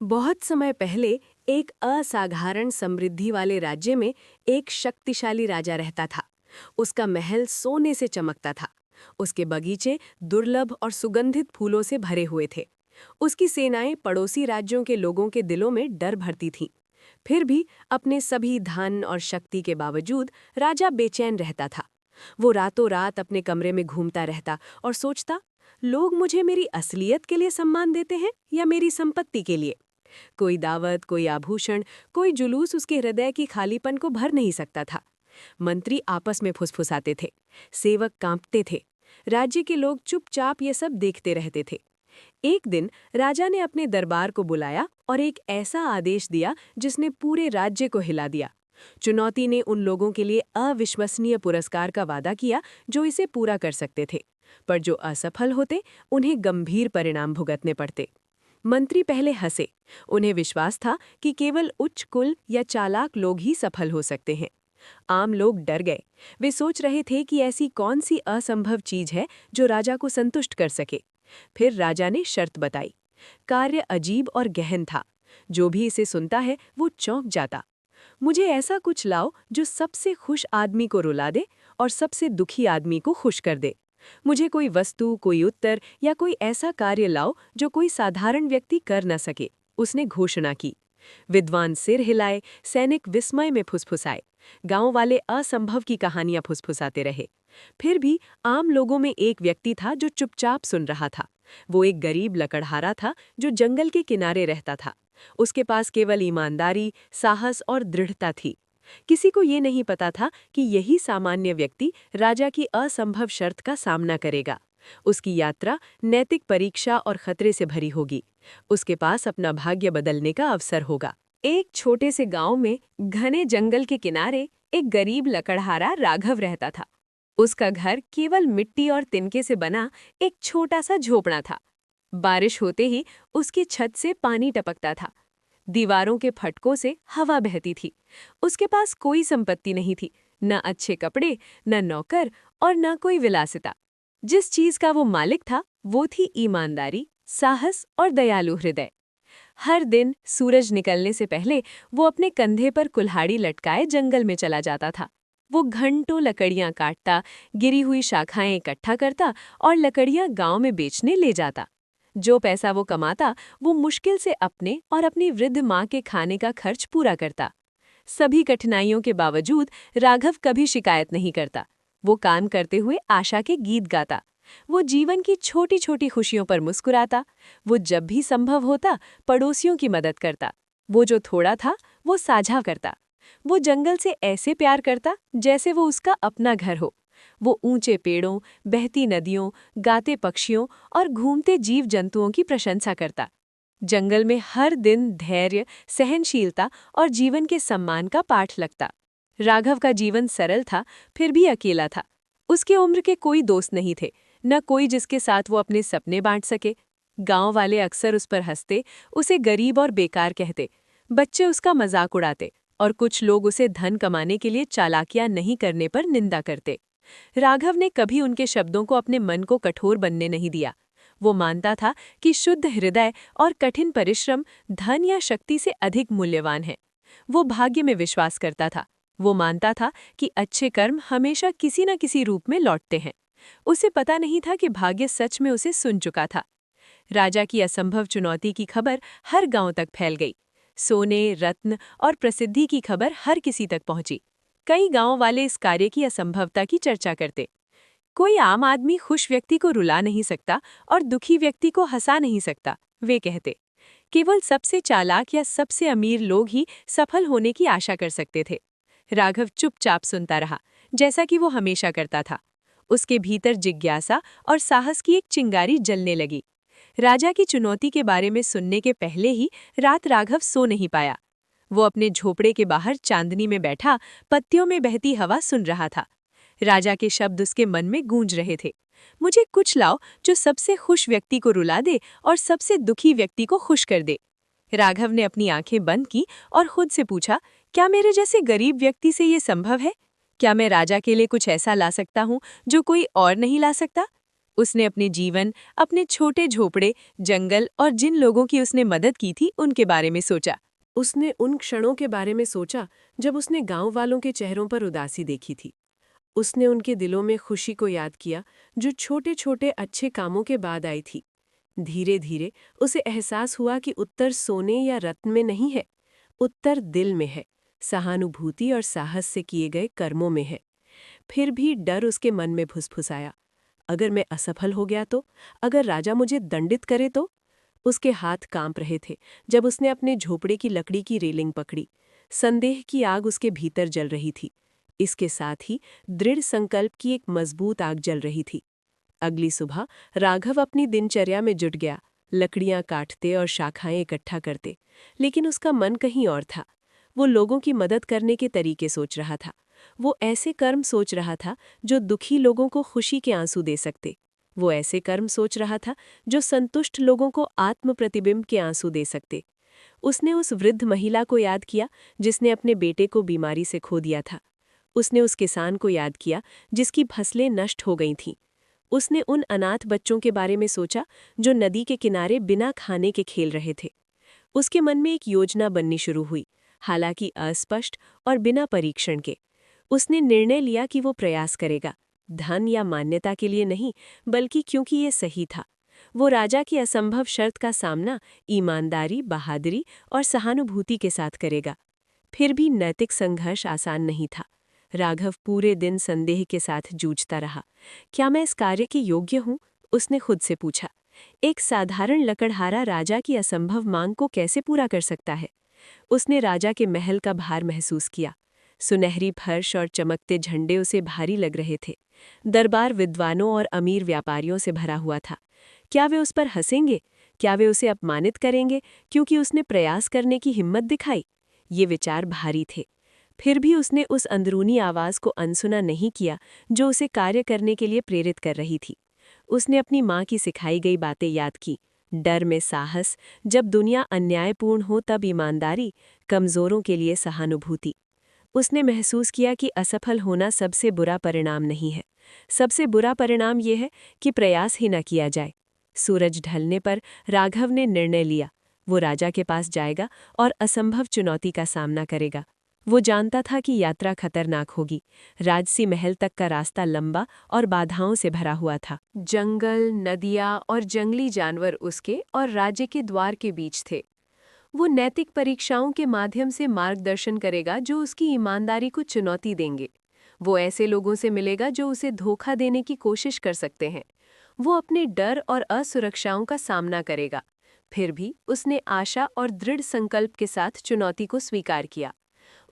बहुत समय पहले एक असाधारण समृद्धि वाले राज्य में एक शक्तिशाली राजा रहता था। उसका महल सोने से चमकता था। उसके बगीचे दुर्लभ और सुगंधित फूलों से भरे हुए थे। उसकी सेनाएं पड़ोसी राज्यों के लोगों के दिलों में डर भरती थीं। फिर भी अपने सभी धन और शक्ति के बावजूद राजा बेचैन रहता था। वो रातों रात अपने कमरे में घूमता रहता और सोचता, लोग मुझे मेरी असलियत के लिए सम्मान देते हैं या मेरी संपत्ति के लिए। कोई दावत, कोई आभूषण, कोई जुलूस उसके हृदय की खालीपन को भर नहीं सकता था। मंत्री आपस में फुसफुसाते थे, सेवक कांपते थे, राज्य के लोग चुपचाप ये सब देखते रहते थे। एक दिन राजा ने अपने दरबार को बुलाया और एक ऐसा आदेश दिया जिसने पूरे राज्य को हिला दिया। चुनौती ने उन लोगों के लिए अविश्वसनीय पुरस्कार का वादा किया जो इसे पूरा कर सकते थे, पर जो असफल होते उन्हें गंभीर परिणाम भुगतने पड़ते। मंत्री पहले हंसे। उन्हें विश्वास था कि केवल उच्च कुल या चालाक लोग ही सफल हो सकते हैं। आम लोग डर गए। वे सोच रहे थे कि ऐसी कौन सी असंभव चीज है जो राजा को संतुष्ट कर सके। फिर राजा ने शर्त बताई। कार्य अजीब और गहन था। जो भी इसे सुनता है वो चौंक जाता। मुझे ऐसा कुछ लाओ जो सबसे खुश आदमी को रुला दे और सबसे दुखी आदमी को खुश कर दे। मुझे कोई वस्तु, कोई उत्तर या कोई ऐसा कार्य लाओ जो कोई साधारण व्यक्ति कर न सके, उसने घोषणा की। विद्वान सिर हिलाए, सैनिक विस्मय में फुसफुसाए, गांव वाले असंभव की कहानियां फुसफुसाते रहे। फिर भी आम लोगों में एक व्यक्ति था जो चुपचाप सुन रहा था। वो एक गरीब लकड़हारा था जो जंगल के किनारे रहता था। उसके पास केवल ईमानदारी, साहस और दृढ़ता थी। किसी को ये नहीं पता था कि यही सामान्य व्यक्ति राजा की असंभव शर्त का सामना करेगा। उसकी यात्रा नैतिक परीक्षा और खतरे से भरी होगी। उसके पास अपना भाग्य बदलने का अवसर होगा। एक छोटे से गांव में घने जंगल के किनारे एक गरीब लकड़हारा राघव रहता था। उसका घर केवल मिट्टी और तिनके से बना एक छोटा सा झोपड़ा था। बारिश होते ही उसकी छत से पानी टपकता था। दीवारों के फटकों से हवा बहती थी। उसके पास कोई संपत्ति नहीं थी, न अच्छे कपड़े, न नौकर और न कोई विलासिता। जिस चीज का वो मालिक था वो थी ईमानदारी, साहस और दयालु हृदय। हर दिन सूरज निकलने से पहले वो अपने कंधे पर कुल्हाड़ी लटकाए जंगल में चला जाता था। वो घंटों लकड़ियां काटता, गिरी हुई शाखाएं इकट्ठा करता और लकड़ियां गांव में बेचने ले जाता। जो पैसा वो कमाता वो मुश्किल से अपने और अपनी वृद्ध माँ के खाने का खर्च पूरा करता। सभी कठिनाइयों के बावजूद राघव कभी शिकायत नहीं करता। वो काम करते हुए आशा के गीत गाता। वो जीवन की छोटी छोटी खुशियों पर मुस्कुराता। वो जब भी संभव होता पड़ोसियों की मदद करता। वो जो थोड़ा था वो साझा करता। वो जंगल से ऐसे प्यार करता जैसे वो उसका अपना घर हो। वो ऊंचे पेड़ों, बहती नदियों, गाते पक्षियों और घूमते जीव जंतुओं की प्रशंसा करता। जंगल में हर दिन धैर्य, सहनशीलता और जीवन के सम्मान का पाठ लगता। राघव का जीवन सरल था, फिर भी अकेला था। उसके उम्र के कोई दोस्त नहीं थे, न कोई जिसके साथ वो अपने सपने बांट सके। गांव वाले अक्सर उस पर हंसते, उसे गरीब और बेकार कहते। बच्चे उसका मजाक उड़ाते और कुछ लोग उसे धन कमाने के लिए चालाकियां नहीं करने पर निंदा करते। राघव ने कभी उनके शब्दों को अपने मन को कठोर बनने नहीं दिया। वो मानता था कि शुद्ध हृदय और कठिन परिश्रम धन या शक्ति से अधिक मूल्यवान है। वो भाग्य में विश्वास करता था। वो मानता था कि अच्छे कर्म हमेशा किसी न किसी रूप में लौटते हैं। उसे पता नहीं था कि भाग्य सच में उसे सुन चुका था। राजा की असंभव चुनौती की खबर हर गांव तक फैल गई। सोने, रत्न और प्रसिद्धि की खबर हर किसी तक पहुंची। कई गांव वाले इस कार्य की असंभवता की चर्चा करते। कोई आम आदमी खुश व्यक्ति को रुला नहीं सकता और दुखी व्यक्ति को हंसा नहीं सकता, वे कहते। केवल सबसे चालाक या सबसे अमीर लोग ही सफल होने की आशा कर सकते थे। राघव चुपचाप सुनता रहा, जैसा कि वो हमेशा करता था। उसके भीतर जिज्ञासा और साहस की एक चिंगारी जलने लगी। राजा की चुनौती के बारे में सुनने के पहले ही रात राघव सो नहीं पाया। वो अपने झोपड़े के बाहर चांदनी में बैठा पत्तियों में बहती हवा सुन रहा था। राजा के शब्द उसके मन में गूंज रहे थे। मुझे कुछ लाओ जो सबसे खुश व्यक्ति को रुला दे और सबसे दुखी व्यक्ति को खुश कर दे। राघव ने अपनी आंखें बंद की और खुद से पूछा, क्या मेरे जैसे गरीब व्यक्ति से ये संभव है? क्या मैं राजा के लिए कुछ ऐसा ला सकता हूँ जो कोई और नहीं ला सकता? उसने अपने जीवन, अपने छोटे झोपड़े, जंगल और जिन लोगों की उसने मदद की थी उनके बारे में सोचा। उसने उन क्षणों के बारे में सोचा जब उसने गांव वालों के चेहरों पर उदासी देखी थी। उसने उनके दिलों में खुशी को याद किया जो छोटे छोटे अच्छे कामों के बाद आई थी। धीरे धीरे उसे एहसास हुआ कि उत्तर सोने या रत्न में नहीं है, उत्तर दिल में है, सहानुभूति और साहस से किए गए कर्मों में है। फिर भी डर उसके मन में फुसफुसाया। अगर मैं असफल हो गया तो? अगर राजा मुझे दंडित करे तो? उसके हाथ कांप रहे थे जब उसने अपने झोपड़े की लकड़ी की रेलिंग पकड़ी। संदेह की आग उसके भीतर जल रही थी। इसके साथ ही दृढ़ संकल्प की एक मजबूत आग जल रही थी। अगली सुबह राघव अपनी दिनचर्या में जुट गया, लकड़ियां काटते और शाखाएं इकट्ठा करते। लेकिन उसका मन कहीं और था। वो लोगों की मदद करने के तरीके सोच रहा था। वो ऐसे कर्म सोच रहा था जो दुखी लोगों को खुशी के आंसू दे सकते। वो ऐसे कर्म सोच रहा था जो संतुष्ट लोगों को आत्म प्रतिबिंब के आंसू दे सकते। उसने उस वृद्ध महिला को याद किया जिसने अपने बेटे को बीमारी से खो दिया था। उसने उस किसान को याद किया जिसकी फसलें नष्ट हो गई थीं। उसने उन अनाथ बच्चों के बारे में सोचा जो नदी के किनारे बिना खाने के खेल रहे थे। उसके मन में एक योजना बननी शुरू हुई, हालांकि अस्पष्ट और बिना परीक्षण के। उसने निर्णय लिया कि वो प्रयास करेगा, धन या मान्यता के लिए नहीं, बल्कि क्योंकि ये सही था। वो राजा की असंभव शर्त का सामना ईमानदारी, बहादुरी और सहानुभूति के साथ करेगा। फिर भी नैतिक संघर्ष आसान नहीं था। राघव पूरे दिन संदेह के साथ जूझता रहा। क्या मैं इस कार्य के योग्य हूँ? उसने खुद से पूछा। एक साधारण लकड़हारा राजा की असंभव मांग को कैसे पूरा कर सकता है? उसने राजा के महल का भार महसूस किया। सुनहरी फर्श और चमकते झंडे उसे भारी लग रहे थे। दरबार विद्वानों और अमीर व्यापारियों से भरा हुआ था। क्या वे उस पर हंसेंगे? क्या वे उसे अपमानित करेंगे क्योंकि उसने प्रयास करने की हिम्मत दिखाई? ये विचार भारी थे। फिर भी उसने उस अंदरूनी आवाज को अनसुना नहीं किया जो उसे कार्य करने के लिए प्रेरित कर रही थी। उसने अपनी माँ की सिखाई गई बातें याद की। डर में साहस, जब दुनिया अन्यायपूर्ण हो तब ईमानदारी, कमजोरों के लिए सहानुभूति। उसने महसूस किया कि असफल होना सबसे बुरा परिणाम नहीं है। सबसे बुरा परिणाम यह है कि प्रयास ही न किया जाए। सूरज ढलने पर राघव ने निर्णय लिया। वो राजा के पास जाएगा और असंभव चुनौती का सामना करेगा। वो जानता था कि यात्रा खतरनाक होगी। राजसी महल तक का रास्ता लंबा और बाधाओं से भरा हुआ था। जंगल, नदियाँ और जंगली जानवर उसके और राज्य के द्वार के बीच थे। वो नैतिक परीक्षाओं के माध्यम से मार्गदर्शन करेगा जो उसकी ईमानदारी को चुनौती देंगे। वो ऐसे लोगों से मिलेगा जो उसे धोखा देने की कोशिश कर सकते हैं। वो अपने डर और असुरक्षाओं का सामना करेगा। फिर भी उसने आशा और दृढ़ संकल्प के साथ चुनौती को स्वीकार किया।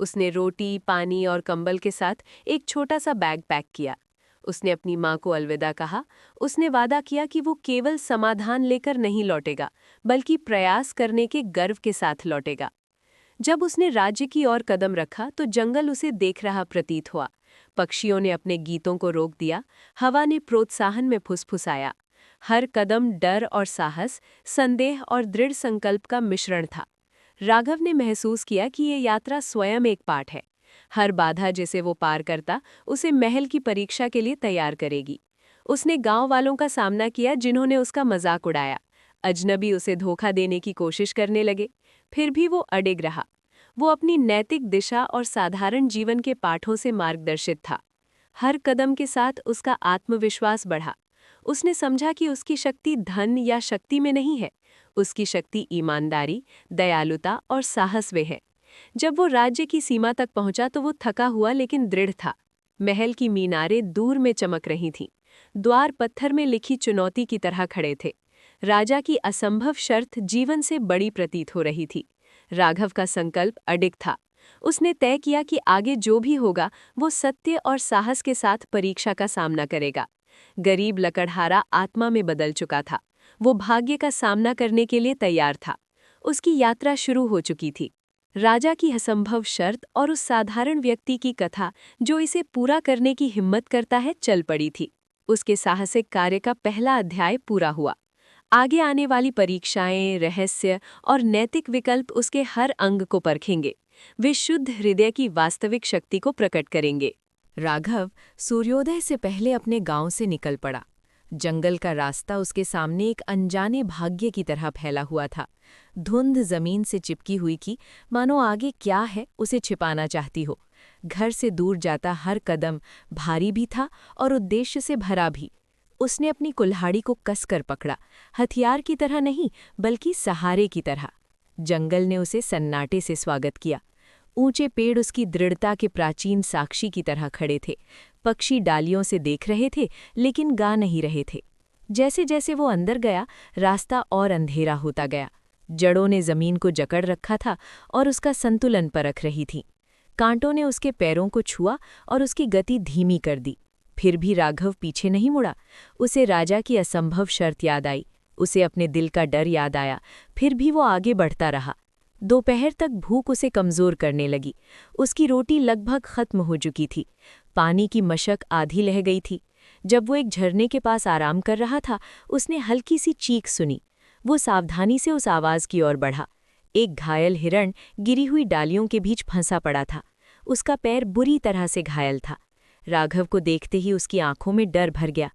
उसने रोटी, पानी और कंबल के साथ एक छोटा सा बैग पैक किया। उसने अपनी माँ को अलविदा कहा। उसने वादा किया कि वो केवल समाधान लेकर नहीं लौटेगा, बल्कि प्रयास करने के गर्व के साथ लौटेगा। जब उसने राज्य की ओर कदम रखा तो जंगल उसे देख रहा प्रतीत हुआ। पक्षियों ने अपने गीतों को रोक दिया, हवा ने प्रोत्साहन में फुसफुसाया। हर कदम डर और साहस, संदेह और दृढ़ संकल्प का मिश्रण था। राघव ने महसूस किया कि ये यात्रा स्वयं एक पाठ है। हर बाधा जिसे वो पार करता, उसे महल की परीक्षा के लिए तैयार करेगी। उसने गांव वालों का सामना किया जिन्होंने उसका मजाक उड़ाया। अजनबी उसे धोखा देने की कोशिश करने लगे। फिर भी वो अडिग रहा। वो अपनी नैतिक दिशा और साधारण जीवन के पाठों से मार्गदर्शित था। हर कदम के साथ उसका आत्मविश्वास बढ़ा। उसने समझा कि उसकी शक्ति धन या शक्ति में नहीं है। उसकी शक्ति ईमानदारी, दयालुता और साहस में है। जब वो राज्य की सीमा तक पहुंचा तो वो थका हुआ लेकिन दृढ़ था। महल की मीनारें दूर में चमक रही थीं। द्वार पत्थर में लिखी चुनौती की तरह खड़े थे। राजा की असंभव शर्त जीवन से बड़ी प्रतीत हो रही थी। राघव का संकल्प अडिग था। उसने तय किया कि आगे जो भी होगा वो सत्य और साहस के साथ परीक्षा का सामना करेगा। गरीब लकड़हारा आत्मा में बदल चुका था। वो भाग्य का सामना करने के लिए तैयार था। उसकी यात्रा शुरू हो चुकी थी। राजा की असंभव शर्त और उस साधारण व्यक्ति की कथा जो इसे पूरा करने की हिम्मत करता है चल पड़ी थी। उसके साहसिक कार्य का पहला अध्याय पूरा हुआ। आगे आने वाली परीक्षाएं, रहस्य और नैतिक विकल्प उसके हर अंग को परखेंगे। वे शुद्ध हृदय की वास्तविक शक्ति को प्रकट करेंगे। राघव सूर्योदय से पहले अपने गांव से निकल पड़ा। जंगल का रास्ता उसके सामने एक अनजाने भाग्य की तरह फैला हुआ था। धुंध जमीन से चिपकी हुई थी, मानो आगे क्या है उसे छिपाना चाहती हो। घर से दूर जाता हर कदम भारी भी था और उद्देश्य से भरा भी। उसने अपनी कुल्हाड़ी को कसकर पकड़ा, हथियार की तरह नहीं बल्कि सहारे की तरह। जंगल ने उसे सन्नाटे से स्वागत किया। ऊंचे पेड़ उसकी दृढ़ता के प्राचीन साक्षी की तरह खड़े थे। पक्षी डालियों से देख रहे थे लेकिन गा नहीं रहे थे। जैसे जैसे वो अंदर गया, रास्ता और अंधेरा होता गया। जड़ों ने जमीन को जकड़ रखा था और उसका संतुलन परख रही थी। कांटों ने उसके पैरों को छुआ और उसकी गति धीमी कर दी। फिर भी राघव पीछे नहीं मुड़ा। उसे राजा की असंभव शर्त याद आई, उसे अपने दिल का डर याद आया। फिर भी वो आगे बढ़ता रहा। दोपहर तक भूख उसे कमज़ोर करने लगी। उसकी रोटी लगभग खत्म हो चुकी थी। पानी की मशक आधी लह गई थी। जब वो एक झरने के पास आराम कर रहा था, उसने हल्की सी चीख सुनी। वो सावधानी से उस आवाज़ की ओर बढ़ा। एक घायल हिरण गिरी हुई डालियों के बीच फंसा पड़ा था। उसका पैर बुरी तरह से घायल था। राघव को देखते ही उसकी आंखों में डर भर गया।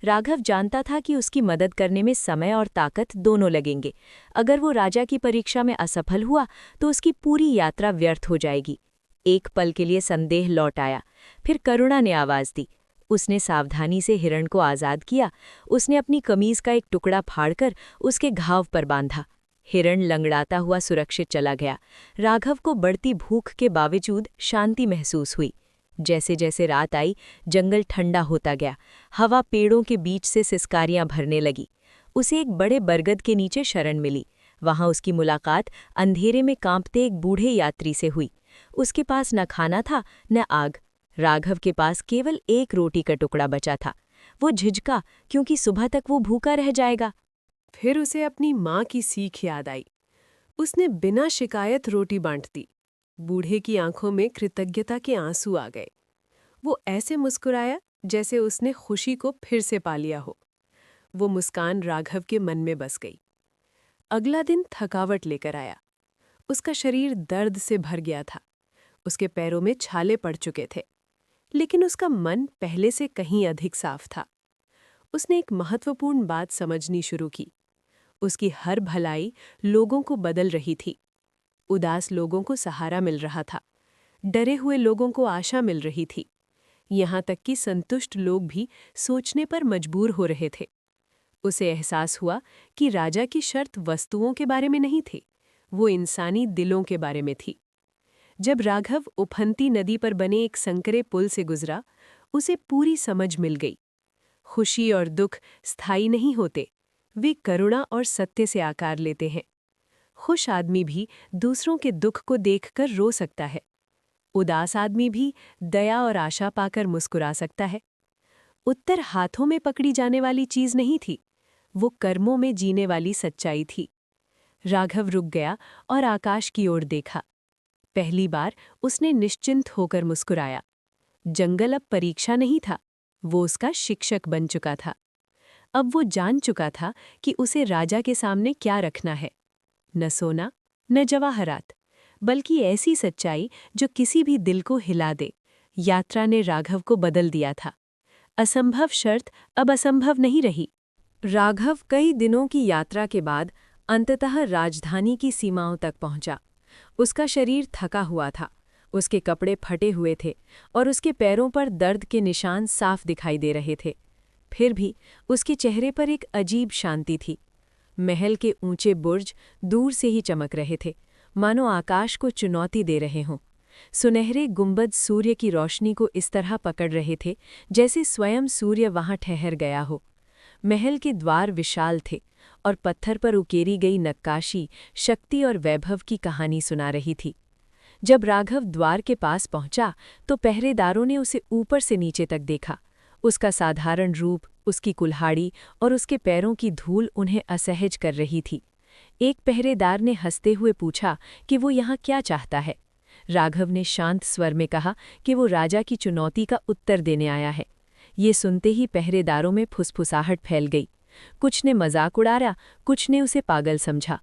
राघव जानता था कि उसकी मदद करने में समय और ताकत दोनों लगेंगे। अगर वो राजा की परीक्षा में असफल हुआ तो उसकी पूरी यात्रा व्यर्थ हो जाएगी। एक पल के लिए संदेह लौट आया, फिर करुणा ने आवाज़ दी। उसने सावधानी से हिरण को आज़ाद किया। उसने अपनी कमीज का एक टुकड़ा फाड़कर उसके घाव पर बांधा। हिरण लंगड़ाता हुआ सुरक्षित चला गया। राघव को बढ़ती भूख के बावजूद शांति महसूस हुई। जैसे जैसे रात आई, जंगल ठंडा होता गया। हवा पेड़ों के बीच से सिसकारियां भरने लगी। उसे एक बड़े बरगद के नीचे शरण मिली। वहां उसकी मुलाकात अंधेरे में कांपते एक बूढ़े यात्री से हुई। उसके पास न खाना था न आग। राघव के पास केवल एक रोटी का टुकड़ा बचा था। वो झिझका क्योंकि सुबह तक वो भूखा रह जाएगा। फिर उसे अपनी माँ की सीख याद आई। उसने बिना शिकायत रोटी बांट दी। बूढ़े की आंखों में कृतज्ञता के आंसू आ गए। वो ऐसे मुस्कुराया जैसे उसने खुशी को फिर से पा लिया हो। वो मुस्कान राघव के मन में बस गई। अगला दिन थकावट लेकर आया। उसका शरीर दर्द से भर गया था। उसके पैरों में छाले पड़ चुके थे, लेकिन उसका मन पहले से कहीं अधिक साफ था। उसने एक महत्वपूर्ण बात समझनी शुरू की। उसकी हर भलाई लोगों को बदल रही थी। उदास लोगों को सहारा मिल रहा था। डरे हुए लोगों को आशा मिल रही थी। यहाँ तक कि संतुष्ट लोग भी सोचने पर मजबूर हो रहे थे। उसे एहसास हुआ कि राजा की शर्त वस्तुओं के बारे में नहीं थी, वो इंसानी दिलों के बारे में थी। जब राघव उफनती नदी पर बने एक संकरे पुल से गुजरा, उसे पूरी समझ मिल गई। खुशी और दुख स्थायी नहीं होते, वे करुणा और सत्य से आकार लेते हैं। खुश आदमी भी दूसरों के दुख को देखकर रो सकता है। उदास आदमी भी दया और आशा पाकर मुस्कुरा सकता है। उत्तर हाथों में पकड़ी जाने वाली चीज नहीं थी, वो कर्मों में जीने वाली सच्चाई थी। राघव रुक गया और आकाश की ओर देखा। पहली बार उसने निश्चिंत होकर मुस्कुराया। जंगल अब परीक्षा नहीं था, वो उसका शिक्षक बन चुका था। अब वो जान चुका था कि उसे राजा के सामने क्या रखना है। न सोना, न जवाहरात, बल्कि ऐसी सच्चाई जो किसी भी दिल को हिला दे। यात्रा ने राघव को बदल दिया था। असंभव शर्त अब असंभव नहीं रही। राघव कई दिनों की यात्रा के बाद अंततः राजधानी की सीमाओं तक पहुंचा। उसका शरीर थका हुआ था, उसके कपड़े फटे हुए थे और उसके पैरों पर दर्द के निशान साफ दिखाई दे रहे थे। फिर भी उसके चेहरे पर एक अजीब शांति थी। महल के ऊंचे बुर्ज दूर से ही चमक रहे थे, मानो आकाश को चुनौती दे रहे हों। सुनहरे गुंबद सूर्य की रोशनी को इस तरह पकड़ रहे थे जैसे स्वयं सूर्य वहां ठहर गया हो। महल के द्वार विशाल थे और पत्थर पर उकेरी गई नक्काशी शक्ति और वैभव की कहानी सुना रही थी। जब राघव द्वार के पास पहुंचा तो पहरेदारों ने उसे ऊपर से नीचे तक देखा। उसका साधारण रूप, उसकी कुल्हाड़ी और उसके पैरों की धूल उन्हें असहज कर रही थी। एक पहरेदार ने हंसते हुए पूछा कि वो यहाँ क्या चाहता है। राघव ने शांत स्वर में कहा कि वो राजा की चुनौती का उत्तर देने आया है। ये सुनते ही पहरेदारों में फुसफुसाहट फैल गई। कुछ ने मजाक उड़ाया, कुछ ने उसे पागल समझा।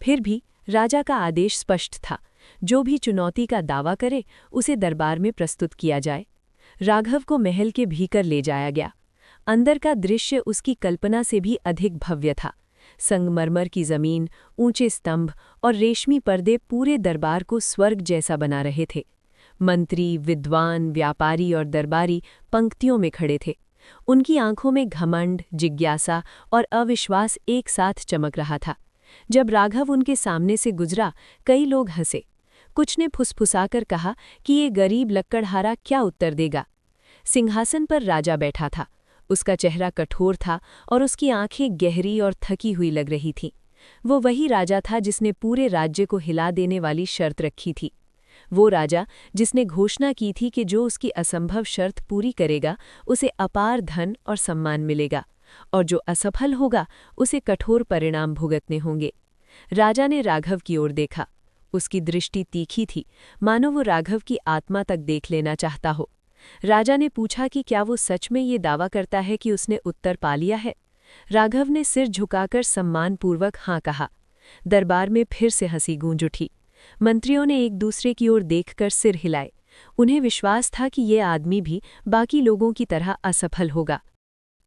फिर भी राजा का आदेश स्पष्ट था, जो भी चुनौती का दावा करे उसे दरबार में प्रस्तुत किया जाए। राघव को महल के भीतर ले जाया गया। अंदर का दृश्य उसकी कल्पना से भी अधिक भव्य था। संगमरमर की जमीन, ऊंचे स्तंभ और रेशमी पर्दे पूरे दरबार को स्वर्ग जैसा बना रहे थे। मंत्री, विद्वान, व्यापारी और दरबारी पंक्तियों में खड़े थे। उनकी आंखों में घमंड, जिज्ञासा और अविश्वास एक साथ चमक रहा था। जब राघव उनके सामने से गुजरा, कई लोग हंसे। कुछ ने फुसफुसाकर कहा कि ये गरीब लक्कड़हारा क्या उत्तर देगा। सिंहासन पर राजा बैठा था। उसका चेहरा कठोर था और उसकी आंखें गहरी और थकी हुई लग रही थीं। वो वही राजा था जिसने पूरे राज्य को हिला देने वाली शर्त रखी थी। वो राजा जिसने घोषणा की थी कि जो उसकी असंभव शर्त पूरी करेगा उसे अपार धन और सम्मान मिलेगा, और जो असफल होगा उसे कठोर परिणाम भुगतने होंगे। राजा ने राघव की ओर देखा। उसकी दृष्टि तीखी थी, मानो वो राघव की आत्मा तक देख लेना चाहता हो। राजा ने पूछा कि क्या वो सच में ये दावा करता है कि उसने उत्तर पा लिया है। राघव ने सिर झुकाकर सम्मानपूर्वक हाँ कहा। दरबार में फिर से हंसी गूंज उठी। मंत्रियों ने एक दूसरे की ओर देखकर सिर हिलाए। उन्हें विश्वास था कि ये आदमी भी बाकी लोगों की तरह असफल होगा।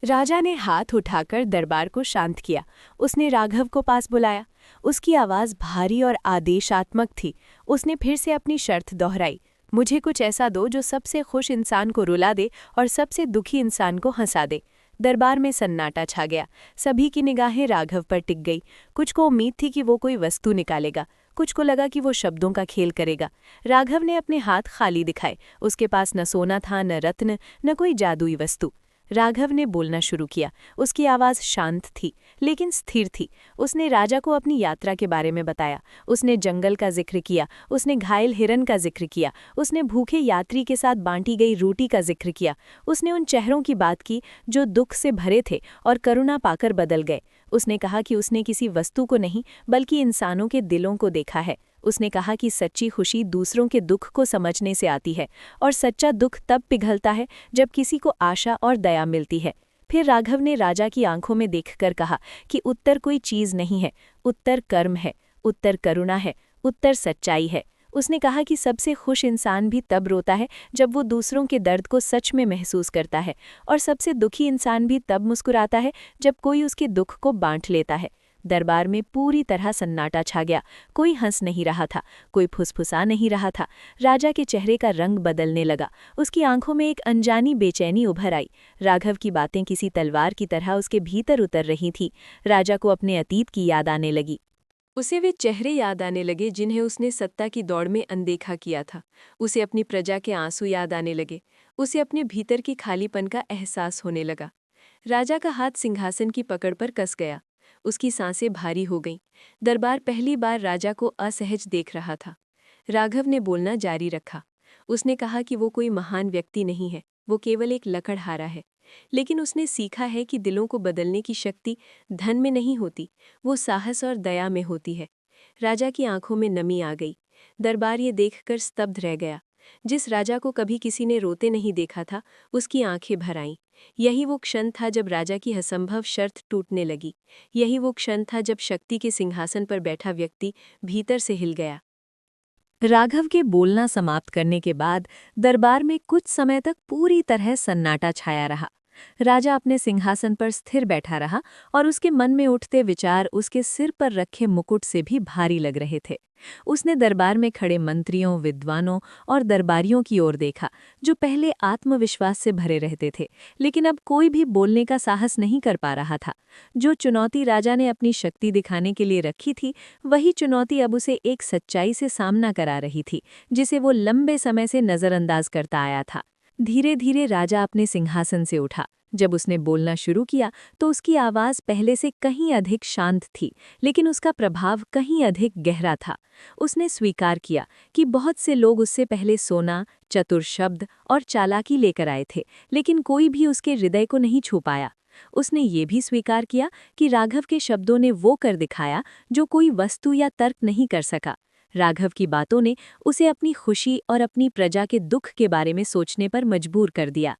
राजा ने हाथ उठाकर दरबार को शांत किया। उसने राघव को पास बुलाया। उसकी आवाज़ भारी और आदेशात्मक थी। उसने फिर से अपनी शर्त दोहराई, मुझे कुछ ऐसा दो जो सबसे खुश इंसान को रुला दे और सबसे दुखी इंसान को हंसा दे। दरबार में सन्नाटा छा गया। सभी की निगाहें राघव पर टिक गई। कुछ को उम्मीद थी कि वो कोई वस्तु निकालेगा, कुछ को लगा कि वो शब्दों का खेल करेगा। राघव ने अपने हाथ खाली दिखाए। उसके पास न सोना था, न रत्न, न कोई जादुई वस्तु। राघव ने बोलना शुरू किया। उसकी आवाज़ शांत थी लेकिन स्थिर थी। उसने राजा को अपनी यात्रा के बारे में बताया। उसने जंगल का जिक्र किया, उसने घायल हिरन का जिक्र किया, उसने भूखे यात्री के साथ बांटी गई रोटी का जिक्र किया। उसने उन चेहरों की बात की जो दुख से भरे थे और करुणा पाकर बदल गए। उसने कहा कि उसने किसी वस्तु को नहीं बल्कि इंसानों के दिलों को देखा है। उसने कहा कि सच्ची खुशी दूसरों के दुख को समझने से आती है और सच्चा दुख तब पिघलता है जब किसी को आशा और दया मिलती है। फिर राघव ने राजा की आंखों में देखकर कहा कि उत्तर कोई चीज़ नहीं है, उत्तर कर्म है, उत्तर करुणा है, उत्तर सच्चाई है। उसने कहा कि सबसे खुश इंसान भी तब रोता है जब वो दूसरों के दर्द को सच में महसूस करता है, और सबसे दुखी इंसान भी तब मुस्कुराता है जब कोई उसके दुख को बांट लेता है। दरबार में पूरी तरह सन्नाटा छा गया। कोई हंस नहीं रहा था, कोई फुसफुसा नहीं रहा था। राजा के चेहरे का रंग बदलने लगा। उसकी आंखों में एक अनजानी बेचैनी उभर आई। राघव की बातें किसी तलवार की तरह उसके भीतर उतर रही थीं। राजा को अपने अतीत की याद आने लगी। उसे वे चेहरे याद आने लगे जिन्हें उसने सत्ता की दौड़ में अनदेखा किया था। उसे अपनी प्रजा के आंसू याद आने लगे। उसे अपने भीतर की खालीपन का एहसास होने लगा। राजा का हाथ सिंहासन की पकड़ पर कस गया। उसकी सांसें भारी हो गईं। दरबार पहली बार राजा को असहज देख रहा था। राघव ने बोलना जारी रखा। उसने कहा कि वो कोई महान व्यक्ति नहीं है, वो केवल एक लकड़हारा है। लेकिन उसने सीखा है कि दिलों को बदलने की शक्ति धन में नहीं होती, वो साहस और दया में होती है। राजा की आंखों में नमी आ गई। दरबार ये देखकर स्तब्ध रह गया। जिस राजा को कभी किसी ने रोते नहीं देखा था, उसकी आंखें भर आईं। यही वो क्षण था जब राजा की असंभव शर्त टूटने लगी। यही वो क्षण था जब शक्ति के सिंहासन पर बैठा व्यक्ति भीतर से हिल गया। राघव के बोलना समाप्त करने के बाद दरबार में कुछ समय तक पूरी तरह सन्नाटा छाया रहा। राजा अपने सिंहासन पर स्थिर बैठा रहा और उसके मन में उठते विचार उसके सिर पर रखे मुकुट से भी भारी लग रहे थे। उसने दरबार में खड़े मंत्रियों, विद्वानों और दरबारियों की ओर देखा, जो पहले आत्मविश्वास से भरे रहते थे, लेकिन अब कोई भी बोलने का साहस नहीं कर पा रहा था। जो चुनौती राजा ने अपनी शक्ति दिखाने के लिए रखी थी, वही चुनौती अब उसे एक सच्चाई से सामना करा रही थी, जिसे वो लंबे समय से नज़रअंदाज करता आया था। धीरे धीरे राजा अपने सिंहासन से उठा। जब उसने बोलना शुरू किया तो उसकी आवाज़ पहले से कहीं अधिक शांत थी, लेकिन उसका प्रभाव कहीं अधिक गहरा था। उसने स्वीकार किया कि बहुत से लोग उससे पहले सोना, चतुर शब्द और चालाकी लेकर आए थे, लेकिन कोई भी उसके हृदय को नहीं छू पाया। उसने ये भी स्वीकार किया कि राघव के शब्दों ने वो कर दिखाया जो कोई वस्तु या तर्क नहीं कर सका। राघव की बातों ने उसे अपनी खुशी और अपनी प्रजा के दुख के बारे में सोचने पर मजबूर कर दिया।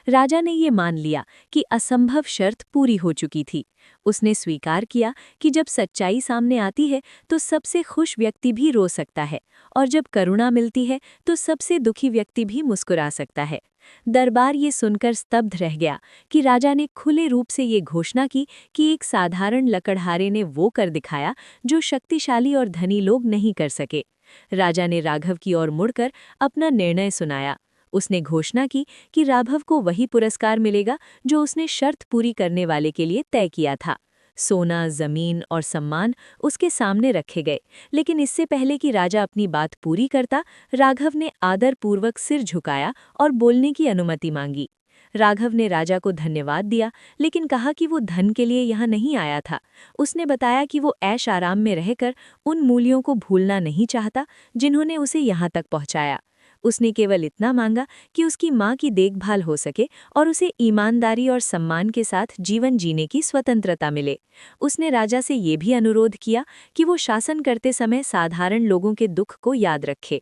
राजा ने ये मान लिया कि असंभव शर्त पूरी हो चुकी थी। उसने स्वीकार किया कि जब सच्चाई सामने आती है तो सबसे खुश व्यक्ति भी रो सकता है, और जब करुणा मिलती है तो सबसे दुखी व्यक्ति भी मुस्कुरा सकता है। दरबार ये सुनकर स्तब्ध रह गया कि राजा ने खुले रूप से ये घोषणा की कि एक साधारण लकड़हारे ने वो कर दिखाया जो शक्तिशाली और धनी लोग नहीं कर सके। राजा ने राघव की ओर मुड़कर अपना निर्णय सुनाया। उसने घोषणा की कि राघव को वही पुरस्कार मिलेगा जो उसने शर्त पूरी करने वाले के लिए तय किया था। सोना, जमीन और सम्मान उसके सामने रखे गए, लेकिन इससे पहले कि राजा अपनी बात पूरी करता, राघव ने आदरपूर्वक सिर झुकाया और बोलने की अनुमति मांगी। राघव ने राजा को धन्यवाद दिया, लेकिन कहा कि वो धन के लिए यहाँ नहीं आया था। उसने बताया कि वो ऐश आराम में रहकर उन मूल्यों को भूलना नहीं चाहता जिन्होंने उसे यहाँ तक पहुँचाया। उसने केवल इतना मांगा कि उसकी माँ की देखभाल हो सके और उसे ईमानदारी और सम्मान के साथ जीवन जीने की स्वतंत्रता मिले। उसने राजा से ये भी अनुरोध किया कि वो शासन करते समय साधारण लोगों के दुख को याद रखे।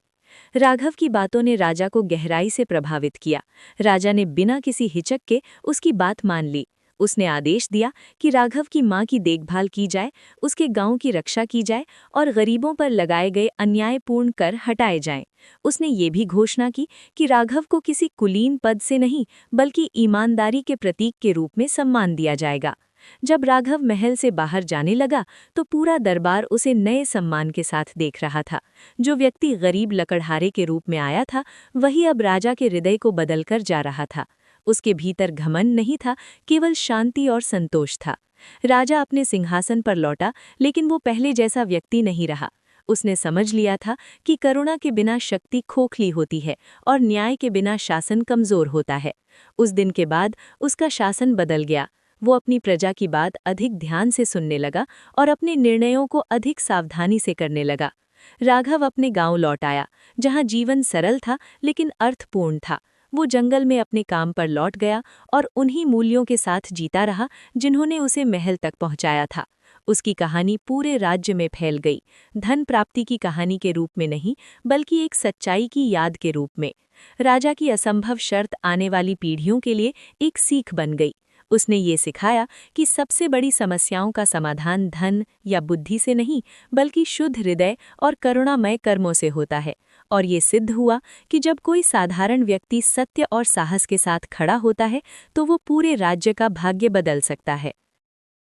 राघव की बातों ने राजा को गहराई से प्रभावित किया। राजा ने बिना किसी हिचक के उसकी बात मान ली। उसने आदेश दिया कि राघव की माँ की देखभाल की जाए, उसके गांव की रक्षा की जाए और गरीबों पर लगाए गए अन्यायपूर्ण कर हटाए जाएं। उसने ये भी घोषणा की कि राघव को किसी कुलीन पद से नहीं बल्कि ईमानदारी के प्रतीक के रूप में सम्मान दिया जाएगा। जब राघव महल से बाहर जाने लगा तो पूरा दरबार उसे नए सम्मान के साथ देख रहा था। जो व्यक्ति गरीब लकड़हारे के रूप में आया था, वही अब राजा के हृदय को बदलकर जा रहा था। उसके भीतर घमंड नहीं था, केवल शांति और संतोष था। राजा अपने सिंहासन पर लौटा, लेकिन वो पहले जैसा व्यक्ति नहीं रहा। उसने समझ लिया था कि करुणा के बिना शक्ति खोखली होती है और न्याय के बिना शासन कमजोर होता है। उस दिन के बाद उसका शासन बदल गया। वो अपनी प्रजा की बात अधिक ध्यान से सुनने लगा और अपने निर्णयों को अधिक सावधानी से करने लगा। राघव अपने गांव लौट आया, जहां जीवन सरल था लेकिन अर्थपूर्ण था। वो जंगल में अपने काम पर लौट गया और उन्हीं मूल्यों के साथ जीता रहा जिन्होंने उसे महल तक पहुंचाया था। उसकी कहानी पूरे राज्य में फैल गई, धन प्राप्ति की कहानी के रूप में नहीं, बल्कि एक सच्चाई की याद के रूप में। राजा की असंभव शर्त आने वाली पीढ़ियों के लिए एक सीख बन गई। उसने ये सिखाया कि सबसे बड़ी समस्याओं का समाधान धन या बुद्धि से नहीं, बल्कि शुद्ध हृदय और करुणामय कर्मों से होता है। और ये सिद्ध हुआ कि जब कोई साधारण व्यक्ति सत्य और साहस के साथ खड़ा होता है, तो वो पूरे राज्य का भाग्य बदल सकता है।